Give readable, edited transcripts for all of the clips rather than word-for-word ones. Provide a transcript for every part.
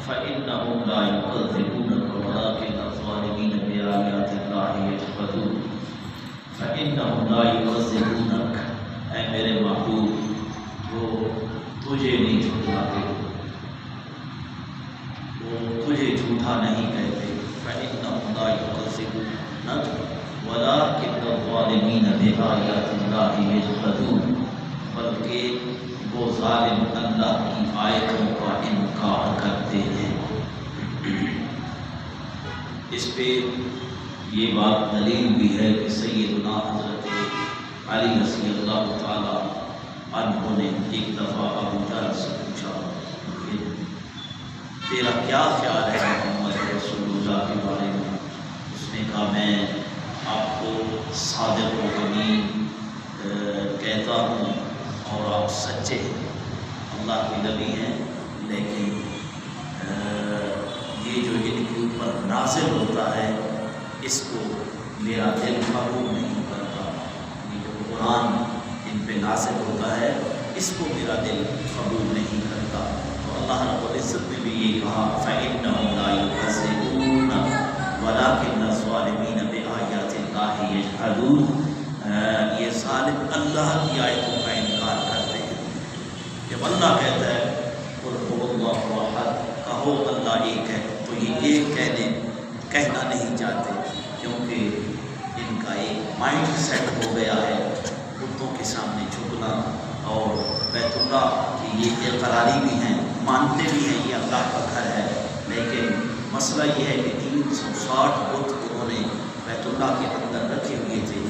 فإنهم لا يكذبونك ولكن الظالمين بآيات الله يجحدون فإنهم لا يكذبونك اے میرے محبوب وہ تجھے نہیں جھٹلاتے، وہ تجھے جھوٹا نہیں کہتے۔ فإنهم لا يكذبونك ولكن الظالمين بآيات الله يجحدون، بلکہ وہ ظالم اللہ کی آیتوں کا انکار کرتے ہیں۔ اس پہ یہ بات دلیل بھی ہے کہ سیدنا حضرت علی رضی اللہ تعالی عنہ نے ایک دفعہ ابو جہل سے پوچھا کہ تیرا کیا خیال ہے محمد رسول اللہ کے بارے میں؟ اس نے کہا میں آپ کو صادق و امین کہتا ہوں اور آپ سچے ہیں، اللہ کے نبی ہیں، لیکن یہ جو ان کے اوپر نازل ہوتا ہے اس کو میرا دل قبول نہیں کرتا، یہ جو قرآن ان پہ نازل ہوتا ہے اس کو میرا دل قبول نہیں کرتا۔ تو اللہ رب العزت نے بھی یہ کہا فَإِنَّهُمْ لَا يُكَذِّبُونَ وَلَكِنَّ الظَّالِمِينَ بِآيَاتِ اللَّهِ يَجْحَدُونَ، یہ ظالم اللہ کی آیتوں کا انکار کرتے ہیں۔ جب اللہ کہتا ہے قُلْ هُوَ اللَّهُ أَحَدٌ، کہو اللہ ایک ہے، تو یہ ایک کہنا نہیں چاہتے، کیونکہ ان کا ایک مائنڈ سیٹ ہو گیا ہے بتوں کے سامنے جھکنا، اور بیت اللہ کی یہ اقراری بھی ہیں، مانتے بھی ہیں یہ اللہ کا گھر ہے، لیکن مسئلہ یہ ہے کہ 360 بت انہوں نے بیت اللہ کے اندر رکھے ہوئے تھے،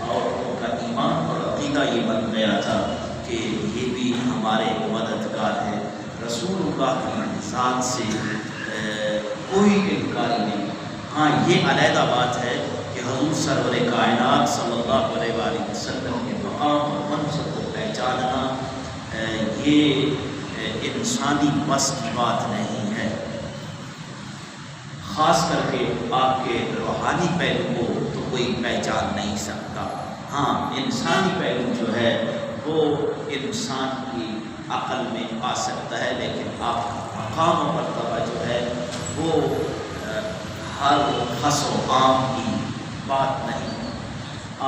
اور ان کا ایمان اور عقیدہ یہ بن گیا تھا کہ یہ بھی ہمارے مددگار ہے۔ رسول اللہ کی ذات سے کوئی انکاری نہیں۔ ہاں یہ علیحدہ بات ہے کہ حضور سرور کائنات صلی اللہ علیہ وآلہ وسلم کے مقام اور منصب کو پہچاننا یہ انسانی بس کی بات نہیں ہے، خاص کر کے آپ کے روحانی پہلو کو تو کوئی پہچان نہیں سکتا۔ ہاں انسانی پہلو جو ہے وہ انسان کی عقل میں آ سکتا ہے، لیکن آپ کا مقام و مرتبہ جو ہے وہ ہر خاص و عام کی بات نہیں۔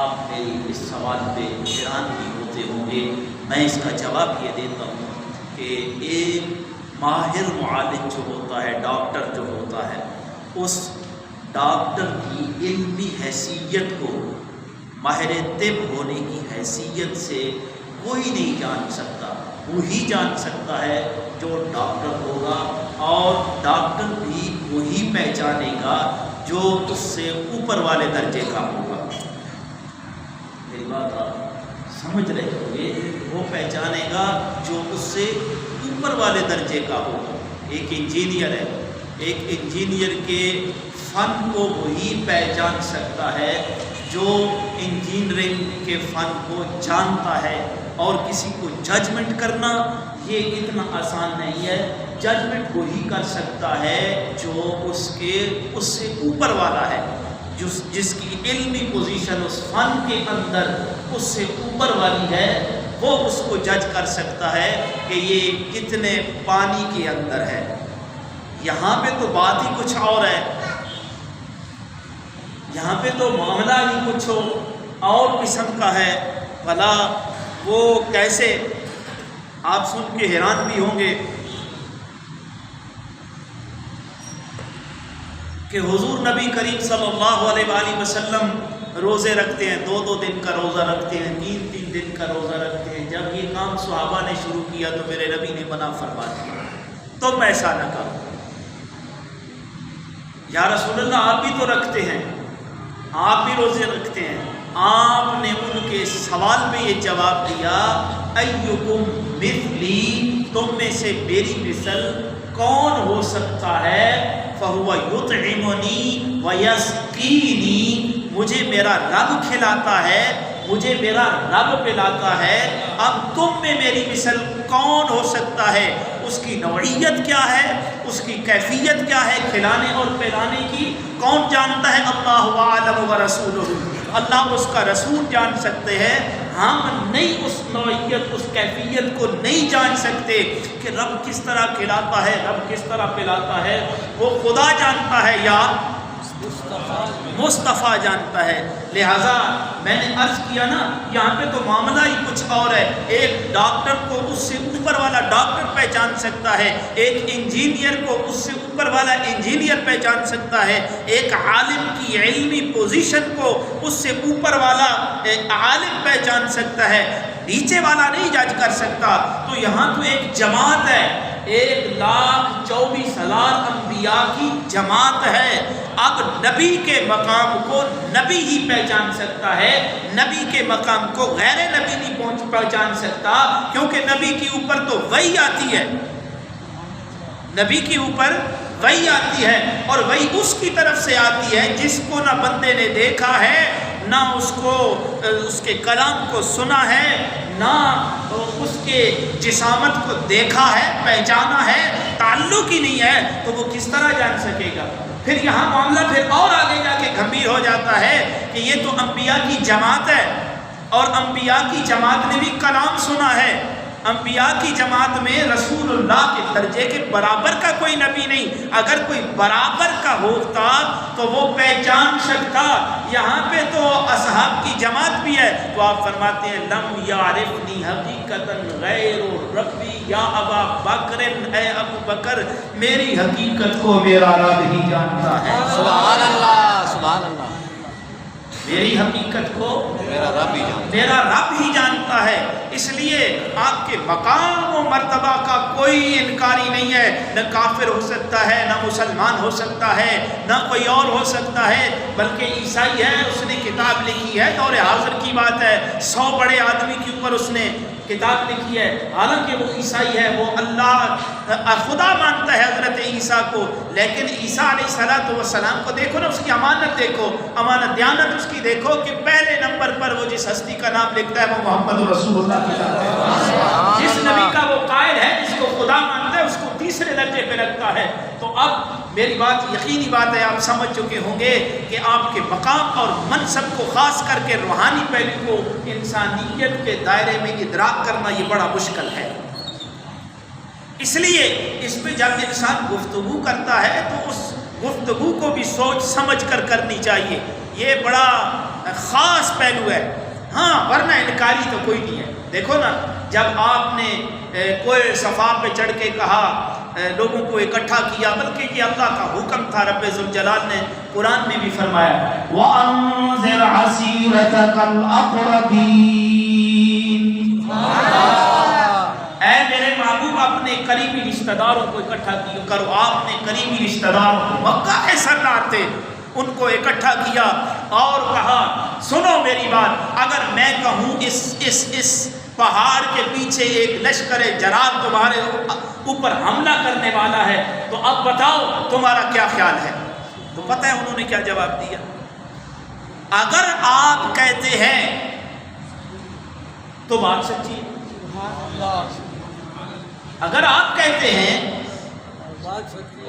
آپ میری اس سوال پہ حیران بھی ہوتے ہوں گے، میں اس کا جواب یہ دیتا ہوں کہ ایک ماہر معالج جو ہوتا ہے، ڈاکٹر جو ہوتا ہے، اس ڈاکٹر کی علمی حیثیت کو ماہر طب ہونے کی حیثیت سے کوئی نہیں جان سکتا، وہی جان سکتا ہے جو ڈاکٹر ہوگا، اور ڈاکٹر بھی وہی پہچانے گا جو اس سے اوپر والے درجے کا ہوگا۔ میری بات آپ سمجھ رہے ہوں گے، وہ پہچانے گا جو اس سے اوپر والے درجے کا ہوگا۔ ایک انجینئر ہے، ایک انجینئر کے فن کو وہی پہچان سکتا ہے جو انجینئرنگ کے فن کو جانتا ہے، اور کسی کو ججمنٹ کرنا یہ اتنا آسان نہیں ہے۔ ججمنٹ وہی کر سکتا ہے جو اس سے اوپر والا ہے، جس کی علمی پوزیشن اس فن کے اندر اس سے اوپر والی ہے، وہ اس کو جج کر سکتا ہے کہ یہ کتنے پانی کے اندر ہے۔ یہاں پہ تو بات ہی کچھ اور ہے، یہاں پہ تو معاملہ ہی کچھ اور قسم کا ہے۔ بھلا وہ کیسے؟ آپ سن کے حیران بھی ہوں گے کہ حضور نبی کریم صلی اللہ علیہ وآلہ وسلم روزے رکھتے ہیں، 2 دن کا روزہ رکھتے ہیں، 3 دن کا روزہ رکھتے ہیں۔ جب یہ کام صحابہ نے شروع کیا تو میرے نبی نے منع فرما دیا، تم ایسا نہ کرو۔ یا رسول اللہ آپ بھی تو رکھتے ہیں، آپ بھی روزے رکھتے ہیں۔ آپ نے ان کے سوال میں یہ جواب دیا ایکم مثلی، تم میں سے میری مثل کون ہو سکتا ہے؟ فہو یطعمنی ویسقینی، مجھے میرا رب کھلاتا ہے، مجھے میرا رب پلاتا ہے۔ اب تم میں میری مثل کون ہو سکتا ہے؟ اس کی نوعیت کیا ہے، اس کی کیفیت کیا ہے کھلانے اور پلانے کی، کون جانتا ہے؟ اللہ اعلم ورسولہ، اللہ اس کا رسول جان سکتے ہیں۔ ہم نہیں اس نوعیت، اس کیفیت کو نہیں جان سکتے کہ رب کس طرح کھلاتا ہے، رب کس طرح پلاتا ہے، وہ خدا جانتا ہے یا مصطفیٰ جانتا ہے۔ لہٰذا میں نے عرض کیا نا، یہاں پہ تو معاملہ ہی کچھ اور ہے۔ ایک ڈاکٹر کو اس سے اوپر والا ڈاکٹر پہچان سکتا ہے، ایک انجینئر کو اس سے اوپر والا انجینئر پہچان سکتا ہے، ایک عالم کی علمی پوزیشن کو اس سے اوپر والا عالم پہچان سکتا ہے، نیچے والا نہیں جج کر سکتا۔ تو یہاں تو ایک جماعت ہے، 1,24,000 انبیاء کی جماعت ہے۔ اب نبی کے مقام کو نبی ہی پہچان سکتا ہے، نبی کے مقام کو غیر نبی نہیں پہچان سکتا، کیونکہ نبی کے اوپر تو وحی آتی ہے، نبی کے اوپر وحی آتی ہے، اور وحی اس کی طرف سے آتی ہے جس کو نہ بندے نے دیکھا ہے، نہ اس کو اس کے کلام کو سنا ہے، نہ اس کے جسامت کو دیکھا ہے، پہچانا ہے، تعلق ہی نہیں ہے، تو وہ کس طرح جان سکے گا؟ پھر یہاں معاملہ پھر اور آگے جا کے گھمبیر ہو جاتا ہے کہ یہ تو انبیاء کی جماعت ہے، اور انبیاء کی جماعت نے بھی کلام سنا ہے، انبیاء کی جماعت میں رسول اللہ کے درجے کے برابر کا کوئی نبی نہیں، اگر کوئی برابر کا ہوتا تو وہ پہچان سکتا۔ یہاں پہ تو اصحاب کی جماعت بھی ہے، تو آپ فرماتے ہیں لم یعرفنی حقیقتاً غیر ربی یا ابا بکر، اے ابو بکر میری حقیقت کو میرا رب ہی جانتا ہے۔ سبحان اللہ، سبحان اللہ، میری حقیقت کو میرا رب ہی جانتا ہے۔ اس لیے آپ کے مقام و مرتبہ کا کوئی انکاری نہیں ہے، نہ کافر ہو سکتا ہے، نہ مسلمان ہو سکتا ہے، نہ کوئی اور ہو سکتا ہے، بلکہ عیسائی ہے، اس نے کتاب لکھی ہے، دور حاضر کی بات ہے، 100 بڑے آدمی کے اوپر اس نے کتاب لکھی ہے، حالانکہ وہ عیسائی ہے، وہ اللہ خدا مانتا ہے حضرت عیسیٰ کو، لیکن عیسیٰ علیہ السلام کو دیکھو نا، اس کی امانت دیکھو، امانت دیانت اس کی دیکھو کہ پہلے نمبر پر وہ جس ہستی کا نام لکھتا ہے وہ محمد رسول اللہ کی ذات ہے، جس نبی کا وہ قائل ہے، جس کو خدا مانتا ہے، اس کو تیسرے درجے پہ رکھتا ہے۔ تو اب میری بات یقینی بات ہے، آپ سمجھ چکے ہوں گے کہ آپ کے مقام اور منصب کو، خاص کر کے روحانی پہلو کو انسانیت کے دائرے میں ادراک کرنا یہ بڑا مشکل ہے۔ اس لیے اس پہ جب انسان گفتگو کرتا ہے تو اس گفتگو کو بھی سوچ سمجھ کر کرنی چاہیے، یہ بڑا خاص پہلو ہے۔ ہاں ورنہ انکاری تو کوئی نہیں ہے۔ دیکھو نا، جب آپ نے کوئی صفا پہ چڑھ کے کہا، لوگوں کو اکٹھا کیا، بلکہ یہ اللہ کا حکم تھا، رب ذوالجلال نے قرآن میں بھی فرمایا وَأَنذِرْ عَشِيرَتَكَ الْأَقْرَبِينَ، اے میرے محبوب اپنے قریبی رشتہ داروں کو اکٹھا کرو۔ آپ نے قریبی رشتہ داروں کو، مکہ کے سردار تھے، ان کو اکٹھا کیا اور کہا سنو میری بات، اگر میں کہوں اس پہاڑ کے پیچھے ایک لشکر جرار تمہارے اوپر حملہ کرنے والا ہے تو اب بتاؤ تمہارا کیا خیال ہے؟ تو پتہ ہے انہوں نے کیا جواب دیا؟ اگر آپ کہتے ہیں تو بات سچی ہے، اگر آپ کہتے ہیں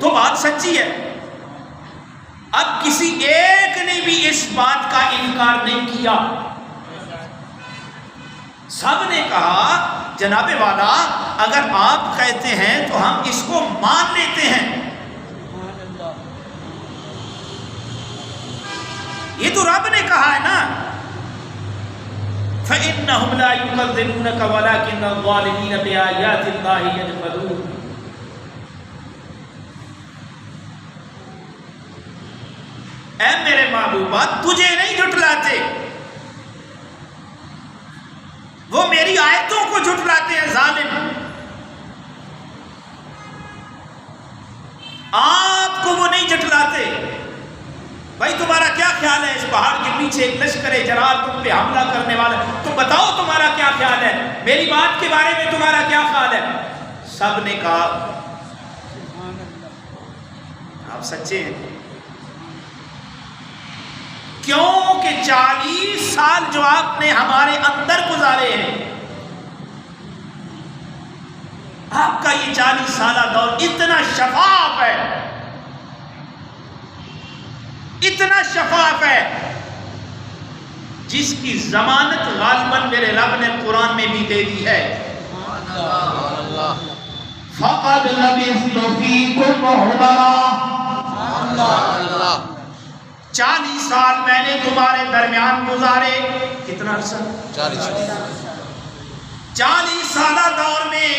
تو بات سچی ہے۔ اب کسی ایک نے بھی اس بات کا انکار نہیں کیا، سب نے کہا جناب والا اگر آپ کہتے ہیں تو ہم اس کو مان لیتے ہیں۔ یہ تو رب نے کہا ہے نا، فَإِنَّهُمْ لَا يُكَذِّبُونَكَ وَلَكِنَّ الظَّالِمِينَ بِآيَاتِ اللَّهِ يَجْحَدُونَ۔ اے میرے محبوبہ تجھے نہیں جھٹلاتے، وہ میری آیتوں کو جھٹلاتے ہیں ظالم۔ آپ کو وہ نہیں جھٹلاتے۔ بھائی تمہارا کیا خیال ہے اس پہاڑ کے پیچھے ایک لشکر جرار تم پہ حملہ کرنے والا، تو بتاؤ تمہارا کیا خیال ہے، میری بات کے بارے میں تمہارا کیا خیال ہے؟ سب نے کہا آپ سچے ہیں، کیوں کہ 40 سال جو آپ نے ہمارے اندر گزارے ہیں، آپ کا یہ 40 سالہ دور اتنا شفاف ہے، اتنا شفاف ہے جس کی ضمانت غالباً میرے رب نے قرآن میں بھی دے دی ہے. فقد لبثت فیکم عمرا. 40 سال میں نے تمہارے درمیان گزارے. کتنا عرصہ؟ 40 سالہ دور میں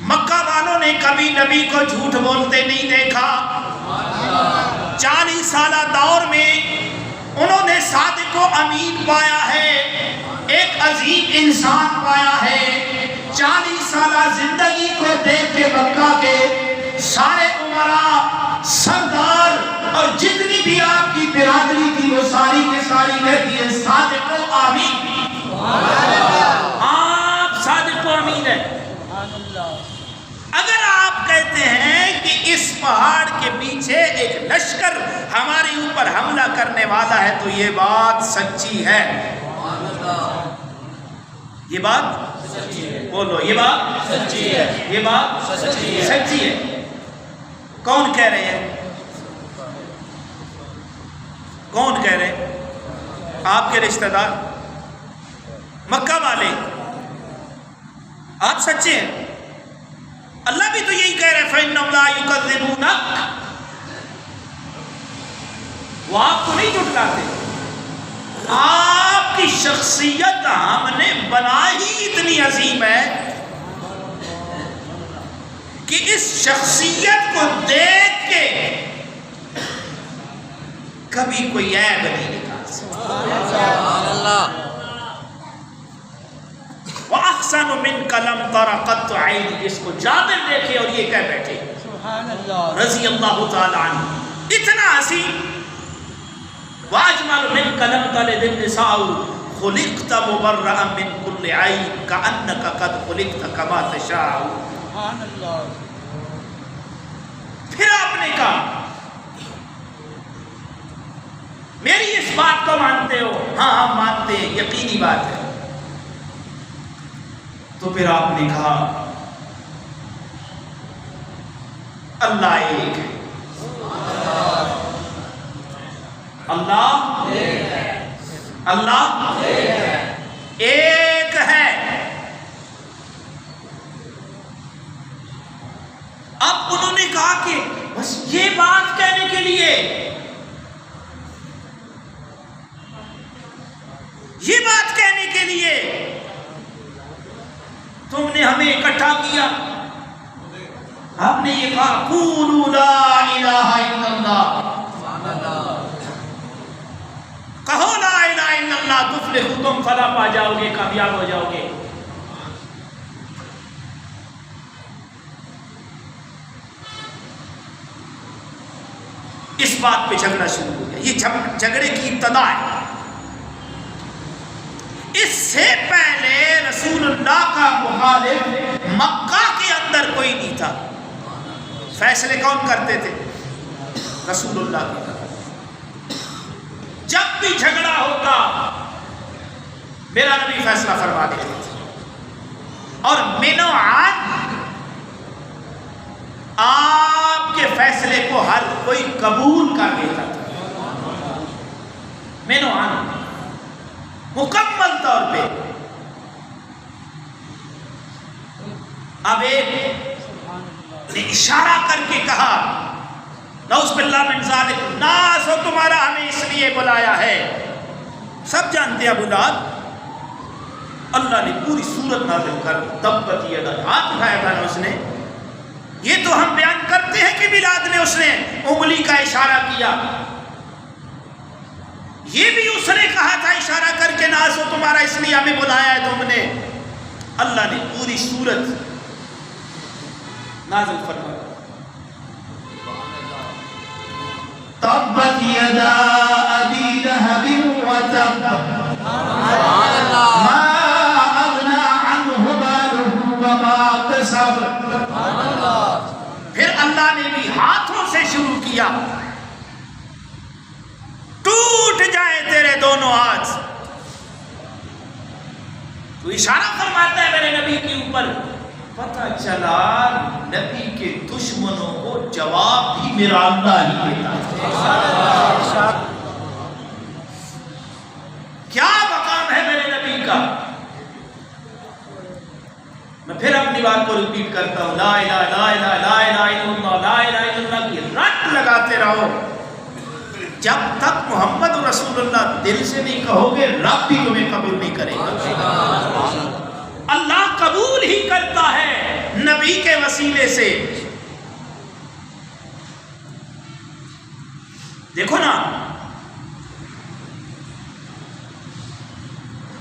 مکہ والوں نے کبھی نبی کو جھوٹ بولتے نہیں دیکھا. 40 سالہ دور میں انہوں نے صادق و امین پایا ہے, ایک عظیم انسان پایا ہے. 40 سالہ زندگی کو دیکھ کے مکہ کے سارے امراء, سردار اور جتنی بھی آپ کی برادری تھی وہ ساری کے ساری کہتی ہے صادق و امین. آپ صادق و امین ہے. اگر آپ کہتے ہیں کہ اس پہاڑ کے پیچھے ایک لشکر ہمارے اوپر حملہ کرنے والا ہے تو یہ بات سچی ہے. یہ بات بولو, یہ بات سچی ہے. یہ بات سچی ہے. کون کہہ رہے ہیں؟ کون کہہ رہے ہیں؟ آپ کے رشتہ دار مکہ والے. آپ سچے ہیں. اللہ بھی تو یہی کہہ رہے ہیں فَإِنَّهُمْ لَا يُكَذِّبُونَكَ. وہ آپ کو نہیں جھٹلاتے. آپ کی شخصیت ہم نے بنائی اتنی عظیم ہے کہ اس شخصیت کو دیکھ کے کبھی کوئی عیب نہیں نکال سکتا. وَأَحْسَنُ مِنْكَ لَمْ تَرَ قَطُّ عَيْنٍ. اس کو جابر دیکھے اور یہ کہہ بیٹھے رضی اللہ تعالیٰ عنہ, اتنا حسین. وَأَجْمَلُ مِنْكَ لَمْ تَلِدِ النِّسَاءُ خُلِقْتَ مُبَرَّأً مِنْ كُلِّ عَيْبٍ كَأَنَّكَ قَدْ خُلِقْتَ كَمَا تَشَاءُ. پھر آپ نے کہا میری اس بات کو مانتے ہو؟ ہاں ہم مانتے ہیں, یقینی بات ہے. تو پھر آپ نے کہا اللہ ایک ہے. اللہ ایک ہے. اب انہوں نے کہا کہ بس یہ بات کہنے کے لیے, یہ بات کہنے کے لیے تم نے ہمیں اکٹھا کیا. آپ نے یہ کہا قولوا لا الہ الا اللہ. کہو لا الہ الا اللہ تفلحوا, تم فلاح پا جاؤ گے, کامیاب ہو جاؤ گے. اس بات پہ جھگڑا شروع ہو گیا. یہ جھگڑے کی ابتدا ہے. اس سے پہلے رسول اللہ کا مخالف مکہ کے اندر کوئی نہیں تھا. فیصلے کون کرتے تھے؟ رسول اللہ کی طرف. جب بھی جھگڑا ہوتا میرا نبی فیصلہ فرما دیتے تھے. اور من و عن آپ کے فیصلے کو ہر کوئی قبول کر لیتا تھا. من و عن مکمل طور پہ. اب ایک نے اشارہ کر کے کہا نعوذ باللہ من ذالک, ناس ہو تمہارا ہمیں اس لیے بلایا ہے. سب جانتے ہیں ابو لہب. اللہ نے پوری سورت نازل کر تبت یدا, ہاتھ اٹھایا تھا نا اس نے. یہ تو ہم بیان کرتے ہیں کہ میلاد میں اس نے انگلی کا اشارہ کیا. یہ بھی اس نے کہا تھا اشارہ کر کے ناس ہو تمہارا اس لیے ہمیں بلایا ہے تم نے. اللہ نے پوری سورت نازل فرمایا. تبت یدا ابی لہب وتب ما اغنى عنه ماله وما کسب. پھر اللہ نے بھی ہاتھوں سے شروع کیا. ٹوٹ جائے تیرے دونوں ہاتھ. تو اشارہ فرماتا ہے میرے نبی کے اوپر. پتہ چلا نبی کے دشمنوں کو جواب بھی میرا اللہ ہی دیتا ہے. طریقہ. میں پھر اپنی بات کو ریپیٹ کرتا ہوں، لا الہ لا الہ لا الہ الا اللہ لا الہ الا اللہ کی رٹ لگاتے رہو. جب تک محمد رسول اللہ دل سے نہیں کہو گے رب بھی تمہیں قبول نہیں کرے گا. اللہ قبول ہی کرتا ہے نبی کے وسیلے سے. دیکھو نا،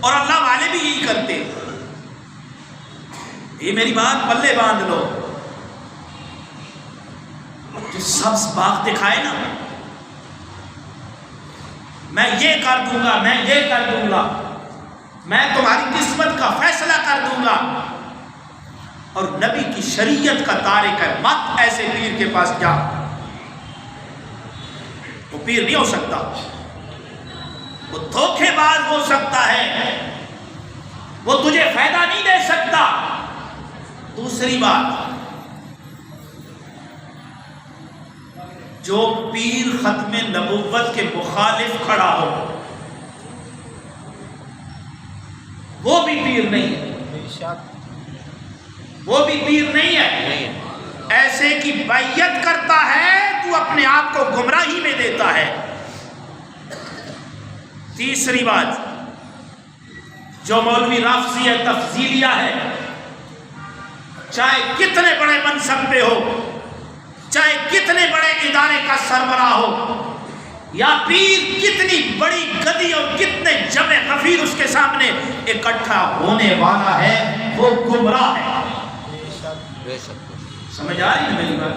اور اللہ والے بھی یہی کرتے. یہ میری بات پلے باندھ لو. جو سبز باغ دکھائے نا، میں یہ کر دوں گا، میں یہ کر دوں گا، میں تمہاری قسمت کا فیصلہ کر دوں گا، اور نبی کی شریعت کا تارک ہے، مت ایسے پیر کے پاس جا. وہ پیر نہیں ہو سکتا، وہ دھوکے باز ہو سکتا ہے، وہ تجھے فائدہ نہیں دے سکتا. دوسری بات، جو پیر ختم نبوت کے مخالف کھڑا ہو وہ بھی پیر نہیں ہے، وہ بھی پیر نہیں ہے. ایسے کی بیعت کرتا ہے تو اپنے آپ کو گمراہی میں دیتا ہے. تیسری بات، جو مولوی رافضی ہے، تفضیلیہ ہے، چاہے کتنے بڑے منصب پہ ہو، چاہے کتنے بڑے ادارے کا سربراہ ہو، یا پیر کتنی بڑی گدی اور کتنے جمع غفیر اس کے سامنے اکٹھا ہونے والا ہے، وہ گمراہ ہے. سمجھ آ رہی ہے میری بات؟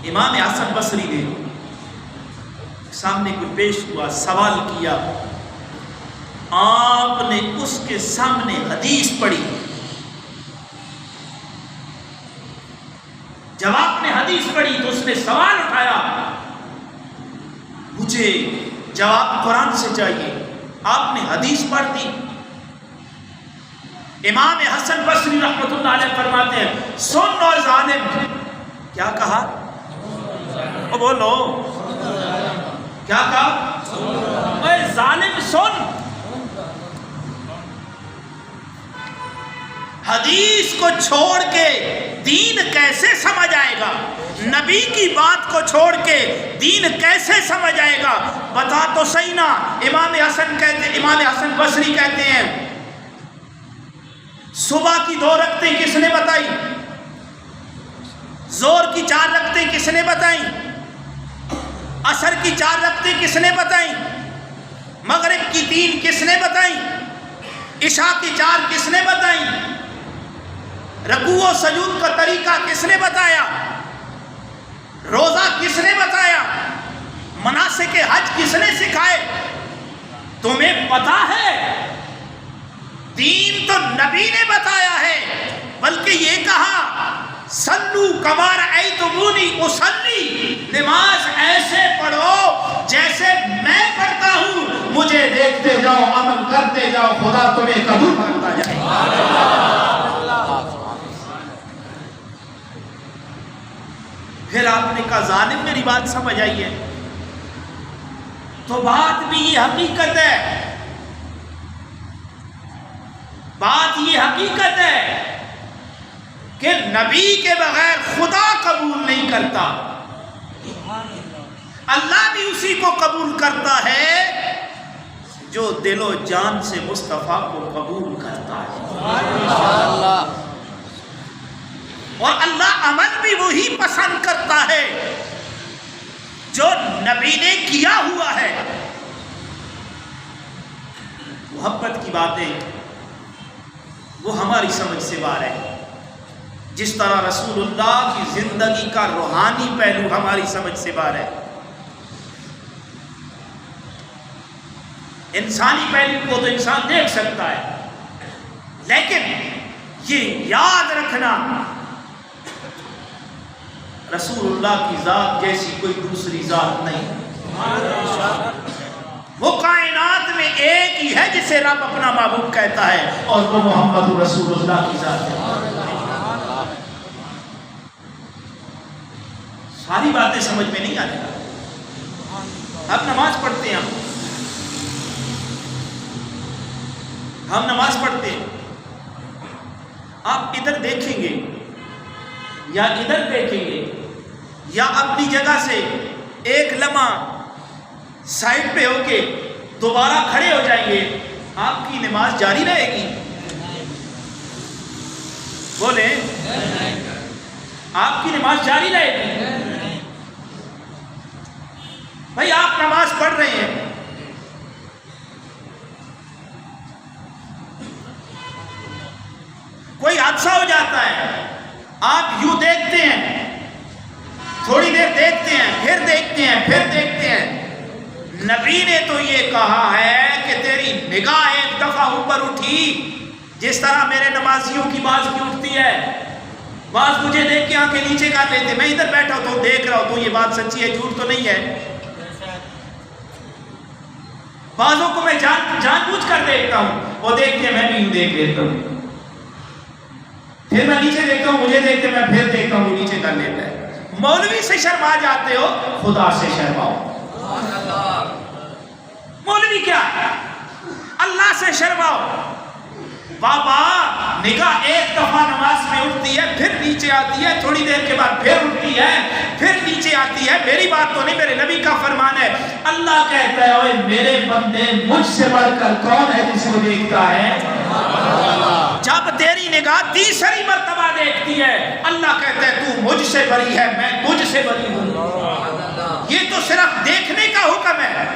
امام حسن بصری نے سامنے کوئی پیش ہوا، سوال کیا، آپ نے اس کے سامنے حدیث پڑھی. جب آپ نے حدیث پڑھی تو اس نے سوال اٹھایا، مجھے جواب قرآن سے چاہیے. آپ نے حدیث پڑھ دی. امام حسن بصری رحمۃ اللہ علیہ فرماتے ہیں، سن اور ظالم. کیا کہا؟ او بولو، کیا کہا؟ اے ظالم سن. حدیث کو چھوڑ کے دین کیسے سمجھ آئے گا؟ نبی کی بات کو چھوڑ کے دین کیسے سمجھ آئے گا؟ بتا تو صحیح نا. امام حسن بصری کہتے ہیں، صبح کی 2 رکعتیں کس نے بتائی؟ زور کی 4 رکعتیں کس نے بتائیں؟ عصر کی 4 رکعتیں کس نے بتائیں؟ مغرب کی 3 کس نے بتائیں؟ عشاء کی 4 کس نے بتائیں؟ رکوع و سجود کا طریقہ کس نے بتایا؟ روزہ کس نے بتایا؟ مناسک حج کس نے سکھائے؟ تمہیں پتا ہے دین تو نبی نے بتایا ہے، بلکہ یہ کہا صلو کما رأیتمونی اصلی، نماز ایسے پڑھو جیسے میں پڑھتا ہوں، مجھے دیکھتے جاؤ، عمل کرتے جاؤ، خدا تمہیں قبول کرتا جائے. پھر آپ نے کہا ظالم میری بات سمجھ آئی ہے، تو بات بھی یہ حقیقت ہے، بات یہ حقیقت ہے کہ نبی کے بغیر خدا قبول نہیں کرتا. اللہ بھی اسی کو قبول کرتا ہے جو دل و جان سے مصطفیٰ کو قبول کرتا ہے. اور اللہ عمل بھی وہی پسند کرتا ہے جو نبی نے کیا ہوا ہے. محبت کی باتیں وہ ہماری سمجھ سے باہر ہے. جس طرح رسول اللہ کی زندگی کا روحانی پہلو ہماری سمجھ سے باہر ہے. انسانی پہلو کو تو انسان دیکھ سکتا ہے، لیکن یہ یاد رکھنا رسول اللہ کی ذات جیسی کوئی دوسری ذات نہیں. وہ کائنات میں ایک ہی ہے جسے رب اپنا محبوب کہتا ہے، اور وہ محمد رسول اللہ کی ذات ہے. ساری باتیں سمجھ میں نہیں آتی. اب نماز پڑھتے ہیں ہم، ہم نماز پڑھتے ہیں، آپ ادھر دیکھیں گے یا ادھر دیکھیں گے یا اپنی جگہ سے ایک لمحہ سائڈ پہ ہو کے دوبارہ کھڑے ہو جائیں گے، آپ کی نماز جاری رہے گی؟ بولیں، آپ کی نماز جاری رہے گی؟ بھائی آپ نماز پڑھ رہے ہیں، کوئی حادثہ ہو جاتا ہے، آپ یوں دیکھتے ہیں، تھوڑی دیر دیکھتے ہیں، پھر دیکھتے ہیں، پھر دیکھتے ہیں۔ نبی نے تو یہ کہا ہے کہ تیری نگاہ ایک دفعہ اوپر اٹھی جس طرح میرے نمازیوں کی باز کی اٹھتی ہے، باز مجھے دیکھ کے آنکھیں نیچے کر لیتے، میں ادھر بیٹھا ہوں تو دیکھ رہا ہوں تو یہ بات سچی ہے، جھوٹ تو نہیں ہے۔ بازوں کو میں جان بوجھ کر دیکھتا ہوں، وہ دیکھتے ہیں میں بھی یوں دیکھ لیتا ہوں، پھر میں نیچے دیکھتا ہوں، مجھے دیکھتے میں پھر دیکھتا ہوں، وہ نیچے کر لیتا ہے۔ مولوی سے شرما جاتے ہو، خدا سے شرماؤ۔ مولوی کیا ہے؟ اللہ سے شرماؤ۔ بابا نگاہ ایک دفعہ نماز میں اٹھتی ہے، پھر نیچے آتی ہے، تھوڑی دیر کے بعد پھر اٹھتی ہے، پھر نیچے آتی ہے۔ میری بات تو نہیں، میرے نبی کا فرمان ہے۔ اللہ کہتا ہے اوے میرے بندے مجھ سے بڑھ کر کون ہے جس کو دیکھتا ہے؟ جب تیری نگاہ تیسری مرتبہ دیکھتی ہے، اللہ کہتا ہے تو مجھ سے بری ہے، میں تجھ سے بری ہوں۔ یہ تو صرف دیکھنے کا حکم ہے۔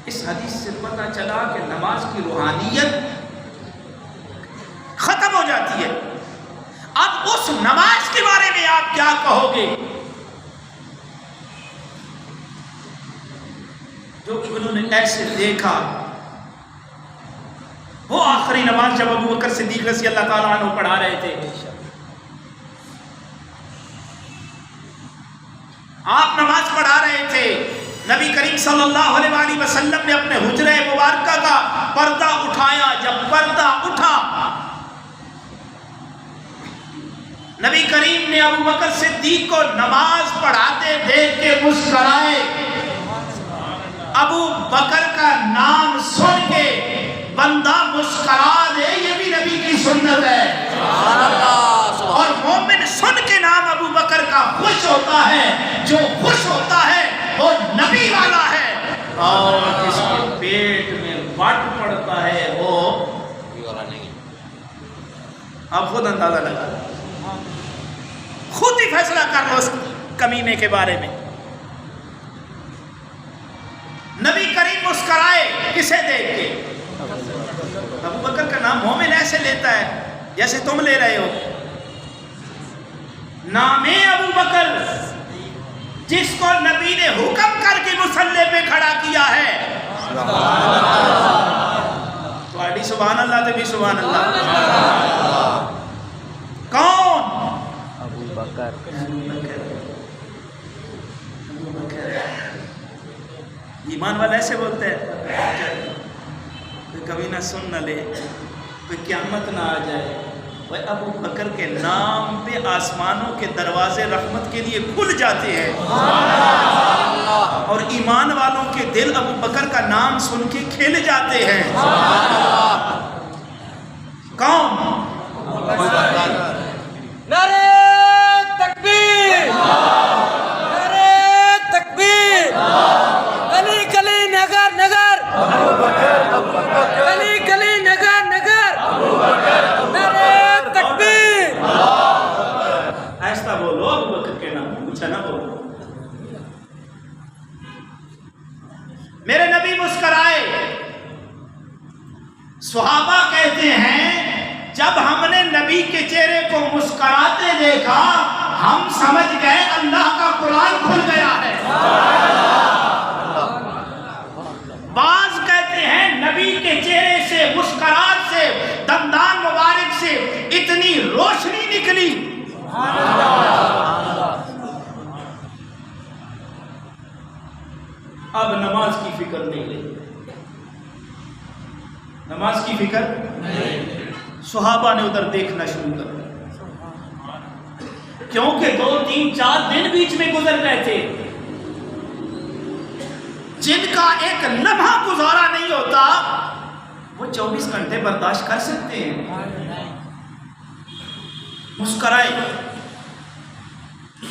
اس حدیث سے پتہ چلا کہ نماز کی روحانیت ختم ہو جاتی ہے۔ اب اس نماز کے بارے میں آپ کیا کہو گے جو انہوں نے ایسے دیکھا؟ وہ آخری نماز جب ابو بکر صدیق رضی اللہ تعالیٰ عنہ پڑھا رہے تھے، آپ نماز پڑھا رہے تھے، نبی کریم صلی اللہ علیہ وآلہ وسلم نے اپنے حجرہ مبارکہ کا پردہ اٹھایا۔ جب پردہ اٹھا، نبی کریم نے ابو بکر صدیق کو نماز پڑھاتے دیکھ کے مسکرائے۔ ابو بکر کا نام سن کے بندہ مسکرا دے، یہ بھی نبی کی سنت ہے۔ اور مومن سن کے نام ابو بکر کا خوش ہوتا ہے، جو خوش ہوتا ہے وہ نبی والا ہے، اور جس کے پیٹ میں وٹ پڑتا ہے وہ والا نہیں۔ آپ خود اندازہ لگا، خود ہی فیصلہ کر لو اس کمینے کے بارے میں۔ نبی کریم مسکرائے، کسے دیکھ کے؟ ابو بکر کا نام مومن ایسے لیتا ہے جیسے تم لے رہے ہو۔ نام ابو بکر جس کو نبی نے حکم کر کے مصلی پہ کھڑا کیا ہے، تو سبحان اللہ تے بھی سبحان اللہ۔ کون؟ ابو بکر۔ ایمان والا ایسے بولتے ہیں، کوئی کبھی نہ سن نہ لے، کوئی قیامت نہ آ جائے۔ وہ ابو بکر کے نام پہ آسمانوں کے دروازے رحمت کے لیے کھل جاتے ہیں، اور ایمان والوں کے دل ابو بکر کا نام سن کے کھل جاتے ہیں۔ کون؟ نعرہ تکبیر، نعرہ تکبیر، گلی گلی نگر نگر، گلی گلی نگر نگر، نعرہ تکبیر۔ ایسا بولو، ابو بکر کے نام اونچا نہ بولو۔ میرے نبی مسکرائے۔ صحابہ کہتے ہیں جب ہم نے نبی کے چہرے کو مسکراتے دیکھا، ہم سمجھ گئے اللہ کا قرآن کھل گیا ہے۔ بعض کہتے ہیں نبی کے چہرے سے، مسکراہٹ سے، دندان مبارک سے اتنی روشنی نکلی۔ اب نماز کی فکر نہیں رہی، نماز کی فکر نہیں۔ صحابہ نے ادھر دیکھنا شروع کر دیا، کیونکہ 2 3 4 دن بیچ میں گزر گئے تھے جن کا ایک لمحہ گزارا نہیں ہوتا وہ 24 گھنٹے برداشت کر سکتے ہیں؟ مسکرائے،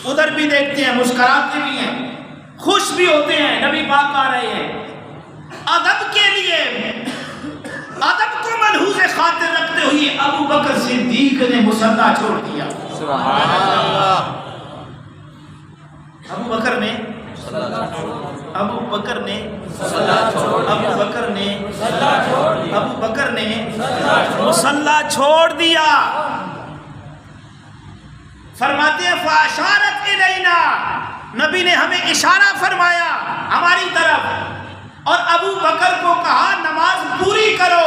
ادھر بھی دیکھتے ہیں، مسکراتے بھی ہیں، خوش بھی ہوتے ہیں، نبی پاک آ رہے ہیں۔ ادب کے لیے، ادب کو ملحوظ خاطر رکھتے ہوئے ابو بکر صدیق نے مصلی چھوڑ دیا۔ سبحان اللہ۔ ابو بکر نے مصلی چھوڑ دیا۔ فرماتے ہیں فاشارت الینا، نبی نے ہمیں اشارہ فرمایا ہماری طرف، اور ابو بکر کو کہا نماز پوری کرو،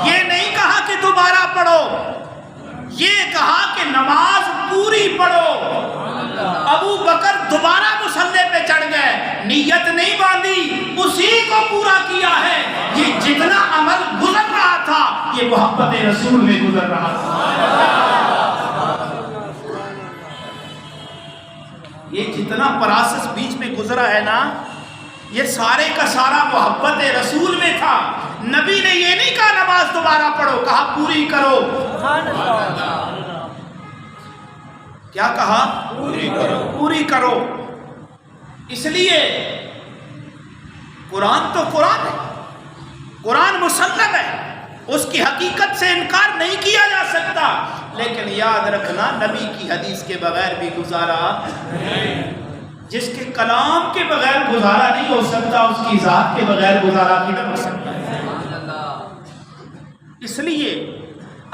یہ نہیں کہا کہ دوبارہ پڑھو، یہ کہا کہ نماز پوری پڑھو۔ ابو بکر دوبارہ مصلی پہ چڑھ گئے، نیت نہیں باندھی، اسی کو پورا کیا ہے۔ یہ جتنا عمل گزر رہا تھا یہ محبت رسول میں گزر رہا تھا۔ یہ جتنا پراسس بیچ میں گزرا ہے نا، یہ سارے کا سارا محبت رسول میں تھا۔ نبی نے یہ نہیں کہا نماز دوبارہ پڑھو، کہا پوری کرو۔ کیا کہا؟ پوری کرو۔ اس لیے قرآن تو قرآن ہے، قرآن مسلم ہے، اس کی حقیقت سے انکار نہیں کیا جا سکتا، لیکن یاد رکھنا نبی کی حدیث کے بغیر بھی گزارا، جس کے کلام کے بغیر گزارا نہیں ہو سکتا، اس کی ذات کے بغیر گزارا نہیں ہو سکتا۔ اس لیے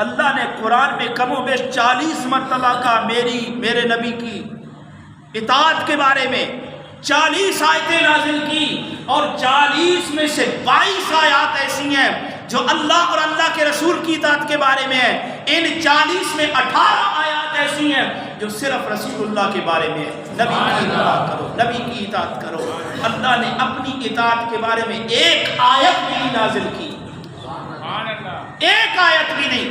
اللہ نے قرآن میں کم و بیش 40 مرتبہ کا میرے نبی کی اطاعت کے بارے میں 40 آیتیں نازل کی، اور 40 میں سے 22 آیات ایسی ہیں جو اللہ اور اللہ کے رسول کی اطاعت کے بارے میں ہے۔ ان 40 میں 18 آیات ایسی ہیں جو صرف رسول اللہ کے بارے میں ہے۔ نبی کی اطاعت کرو، نبی کی اطاعت کرو۔ اللہ نے اپنی اطاعت کے بارے میں ایک آیت بھی نازل کی، ایک آیت بھی نہیں۔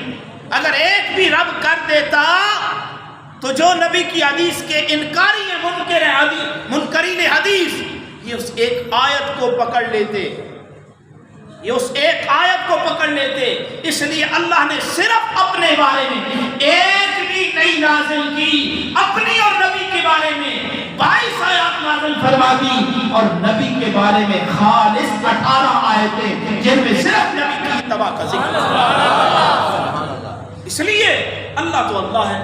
اگر ایک بھی رب کر دیتا تو جو نبی کی حدیث کے انکاری ہیں، منکرین حدیث، یہ اس ایک آیت کو پکڑ لیتے، یہ اس ایک آیت کو پکڑ لیتے۔ اس لیے اللہ نے صرف اپنے بارے میں ایک بھی نہیں نازل کی، اپنی اور نبی کے بارے میں 22 آیات نازل فرما دی، اور نبی کے بارے میں خالص 18 آیتیں جن میں صرف نبی کی اتباع کا ذکر ہے۔ اس لیے اللہ تو اللہ ہے،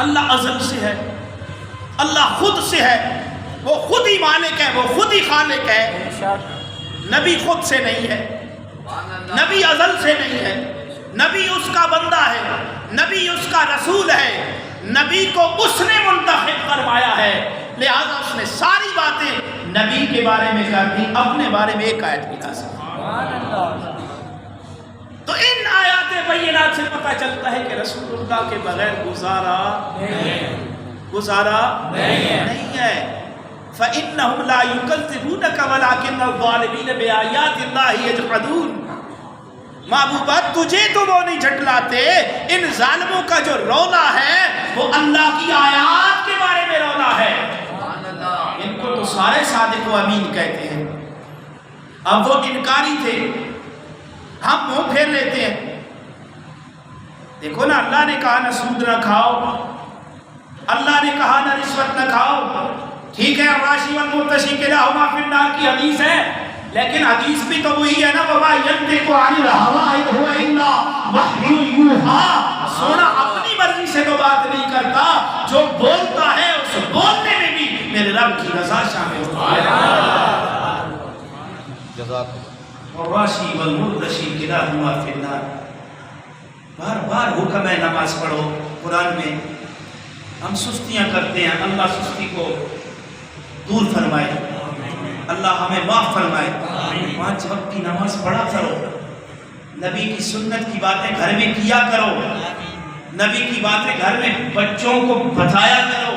اللہ ازل سے ہے، اللہ خود سے ہے، وہ خود ہی مالک ہے، وہ خود ہی خالق ہے۔ نبی خود سے نہیں ہے، نبی ازل سے نہیں ہے، نبی اس کا بندہ ہے، نبی اس کا رسول ہے، نبی کو اس نے منتخب فرمایا ہے، لہذا اس نے ساری باتیں نبی کے بارے میں کر دی، اپنے بارے میں ایک آیت بھی نازل کی۔ تو ان آیات بینات سے پتہ چلتا ہے کہ رسول اللہ کے بغیر گزارا نہیں ہے۔ فَإِنَّهُمْ لَا يُكَذِّبُونَكَ وَلَكِنَّ الظَّالِمِينَ بِآيَاتِ اللَّهِ يَجْحَدُونَ۔ محبوبہ تجھے تو وہ نہیں جھٹلاتے، ان ظالموں کا جو رونا ہے وہ اللہ کی آیات کے بارے میں رونا ہے۔ ان کو تو سارے صادق و امین کہتے ہیں، اب وہ انکاری تھے، ہم منہ پھیر لیتے ہیں۔ دیکھو نا، اللہ نے کہا نہ سود نہ کھاؤ، اللہ نے کہا نہ رشوت نہ کھاؤ، ٹھیک ہے الراشی والمرتشی کلاہما فی النار کی حدیث ہے، لیکن حدیث بھی تو وہی ہے نا، وما ینطق عن الہوی ان ہوا الا وحی یوحی۔ سونا اپنی مرضی سے تو بات نہیں کرتا، جو بولتا ہے اس بولنے میں بھی میرے رب کی رضا شامل ہوتی ہے۔ جزاک الراشی والمرتشی کلاہما فی النار۔ بار بار حکم ہے نماز پڑھو، قرآن میں ہم سستیاں کرتے ہیں، اللہ سستی کو دور فرمائے، اللہ ہمیں معاف فرمائے۔ 5 وقت کی نماز پڑھا کرو، نبی کی سنت کی باتیں گھر میں کیا کرو، نبی کی باتیں گھر میں بچوں کو بتایا کرو،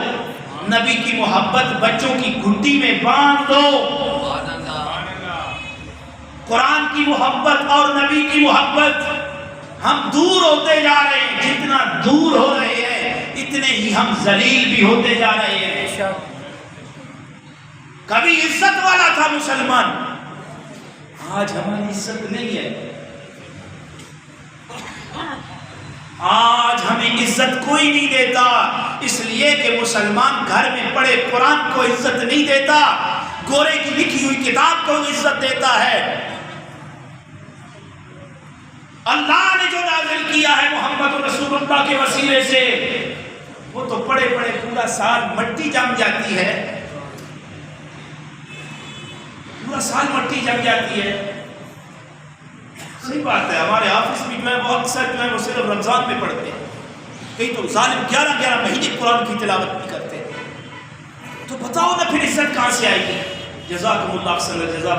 نبی کی محبت بچوں کی گھٹی میں باندھ دو۔ قرآن کی محبت اور نبی کی محبت، ہم دور ہوتے جا رہے ہیں، جتنا دور ہو رہے ہیں اتنے ہی ہم ذلیل بھی ہوتے جا رہے ہیں۔ کبھی عزت والا تھا مسلمان، آج ہماری عزت نہیں ہے. آج ہمیں عزت کوئی نہیں دیتا، اس لیے کہ مسلمان گھر میں پڑھے قرآن کو عزت نہیں دیتا، گورے کی لکھی ہوئی کتاب کو عزت دیتا ہے. اللہ نے جو نازل کیا ہے محمد رسول اللہ کے وسیلے سے، وہ تو پڑھے پڑھے پورا سال مٹی جم جاتی ہے، پورا سال مٹی جم جاتی ہے. صحیح بات ہے، ہمارے آفس میں جو ہے وہ اکثر جو ہے وہ صرف رمضان میں پڑھتے ہیں، کئی تو ظالم 11 مہینے قرآن کی تلاوت بھی کرتے ہیں. تو بتاؤ نا پھر عزت کہاں سے آئے گی؟ جزاکم اللہ خیر الجزا.